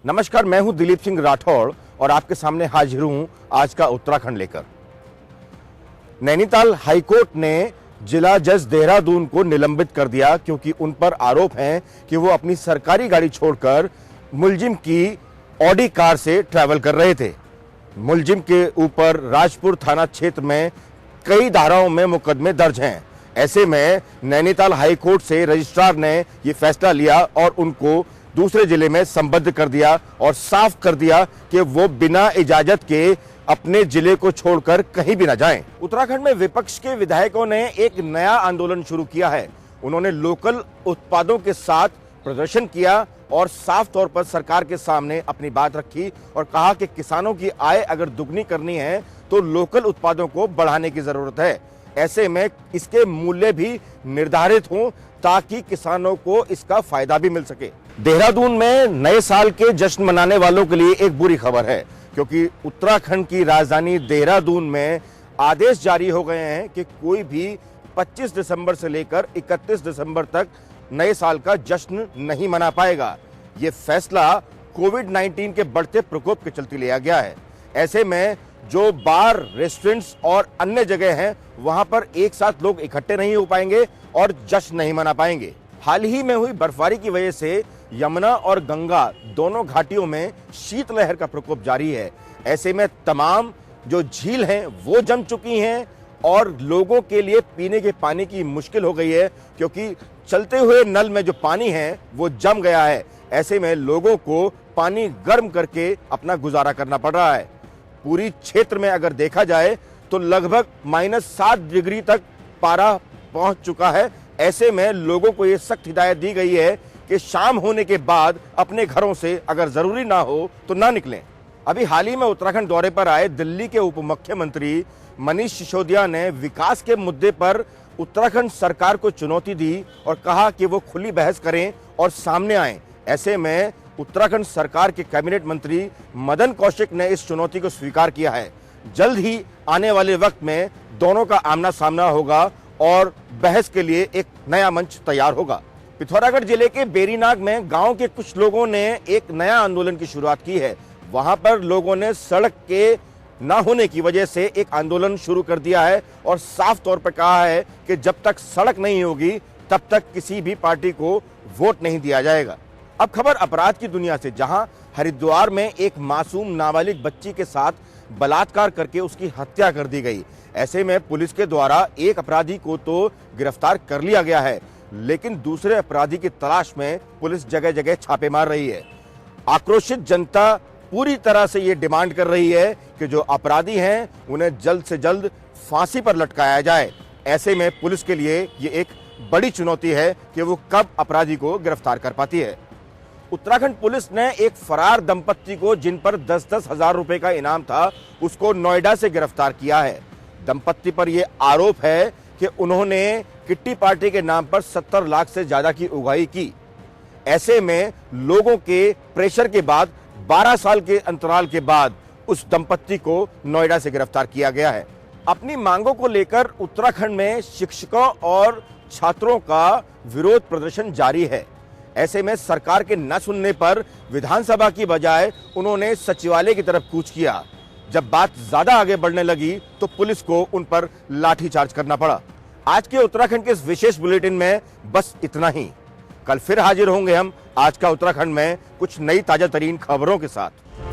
नमस्कार, मैं हूं दिलीप सिंह राठौड़ और आपके सामने हाजिर हूं आज का उत्तराखंड लेकर। नैनीताल हाईकोर्ट ने जिला जज देहरादून को निलंबित कर दिया क्योंकि उन पर आरोप है कि वो अपनी सरकारी गाड़ी छोड़कर मुलजिम की ऑडी कार से ट्रैवल कर रहे थे। मुलजिम के ऊपर राजपुर थाना क्षेत्र में कई धाराओं में मुकदमे दर्ज हैं। ऐसे में नैनीताल हाईकोर्ट से रजिस्ट्रार ने ये फैसला लिया और उनको दूसरे जिले में संबद्ध कर दिया और साफ कर दिया कि वो बिना इजाजत के अपने जिले को छोड़कर कहीं भी ना जाएं। उत्तराखंड में विपक्ष के विधायकों ने एक नया आंदोलन शुरू किया है। उन्होंने लोकल उत्पादों के साथ प्रदर्शन किया और साफ तौर पर सरकार के सामने अपनी बात रखी और कहा कि किसानों की आय अगर दुगनी करनी है तो लोकल उत्पादों को बढ़ाने की जरूरत है। ऐसे में इसके मूल्य भी निर्धारित हों ताकि किसानों को इसका फायदा भी मिल सके। देहरादून में नए साल के जश्न मनाने वालों के लिए एक बुरी खबर है क्योंकि उत्तराखंड की राजधानी देहरादून में आदेश जारी हो गए हैं कि कोई भी 25 दिसंबर से लेकर 31 दिसंबर तक नए साल का जश्न नहीं मना पाएगा। ये फैसला कोविड-19 के बढ़ते प्रकोप के चलते लिया गया है। ऐसे में जो बार, रेस्टोरेंट्स और अन्य जगह हैं वहां पर एक साथ लोग इकट्ठे नहीं हो पाएंगे और जश्न नहीं मना पाएंगे। हाल ही में हुई बर्फबारी की वजह से यमुना और गंगा दोनों घाटियों में शीतलहर का प्रकोप जारी है। ऐसे में तमाम जो झील हैं वो जम चुकी हैं और लोगों के लिए पीने के पानी की मुश्किल हो गई है क्योंकि चलते हुए नल में जो पानी है वो जम गया है। ऐसे में लोगों को पानी गर्म करके अपना गुजारा करना पड़ रहा है। पूरी क्षेत्र में अगर देखा जाए तो लगभग -7 डिग्री तक पारा पहुंच चुका है। ऐसे में लोगों को ये सख्त हिदायत दी गई है कि शाम होने के बाद अपने घरों से अगर जरूरी ना हो तो ना निकलें। अभी हाल ही में उत्तराखंड दौरे पर आए दिल्ली के उप मुख्यमंत्री मनीष सिसोदिया ने विकास के मुद्दे पर उत्तराखंड सरकार को चुनौती दी और कहा कि वो खुली बहस करें और सामने आए। ऐसे में उत्तराखंड सरकार के कैबिनेट मंत्री मदन कौशिक ने इस चुनौती को स्वीकार किया है। जल्द ही आने वाले वक्त में दोनों का आमना सामना होगा और बहस के लिए एक नया मंच तैयार होगा। पिथौरागढ़ जिले के बेरीनाग में गांव के कुछ लोगों ने एक नया आंदोलन की शुरुआत की है। वहां पर लोगों ने सड़क के ना होने की वजह से एक आंदोलन शुरू कर दिया है और साफ तौर पर कहा है कि जब तक सड़क नहीं होगी तब तक किसी भी पार्टी को वोट नहीं दिया जाएगा। अब खबर अपराध की दुनिया से, जहां हरिद्वार में एक मासूम नाबालिग बच्ची के साथ बलात्कार करके उसकी हत्या कर दी गई। ऐसे में पुलिस के द्वारा एक अपराधी को तो गिरफ्तार कर लिया गया है, लेकिन दूसरे अपराधी की तलाश में पुलिस जगह जगह छापे मार रही है। आक्रोशित जनता पूरी तरह से ये डिमांड कर रही है कि जो अपराधी हैं उन्हें जल्द से जल्द फांसी पर लटकाया जाए। ऐसे में पुलिस के लिए ये एक बड़ी चुनौती है कि वो कब अपराधी को गिरफ्तार कर पाती है। उत्तराखंड पुलिस ने एक फरार दंपत्ति को, जिन पर 10-10 हजार रुपए का इनाम था, उसको नोएडा से गिरफ्तार किया है। दंपत्ति पर यह आरोप है कि उन्होंने किट्टी पार्टी के नाम पर 70 लाख से ज्यादा की उगाही की। ऐसे में लोगों के प्रेशर के बाद 12 साल के अंतराल के बाद उस दंपत्ति को नोएडा से गिरफ्तार किया गया है। अपनी मांगों को लेकर उत्तराखंड में शिक्षकों और छात्रों का विरोध प्रदर्शन जारी है। ऐसे में सरकार के न सुनने पर विधानसभा की बजाय उन्होंने सचिवालय की तरफ कूच किया। जब बात ज्यादा आगे बढ़ने लगी तो पुलिस को उन पर लाठीचार्ज करना पड़ा। आज के उत्तराखंड के इस विशेष बुलेटिन में बस इतना ही। कल फिर हाजिर होंगे हम आज का उत्तराखंड में कुछ नई ताजा तरीन खबरों के साथ।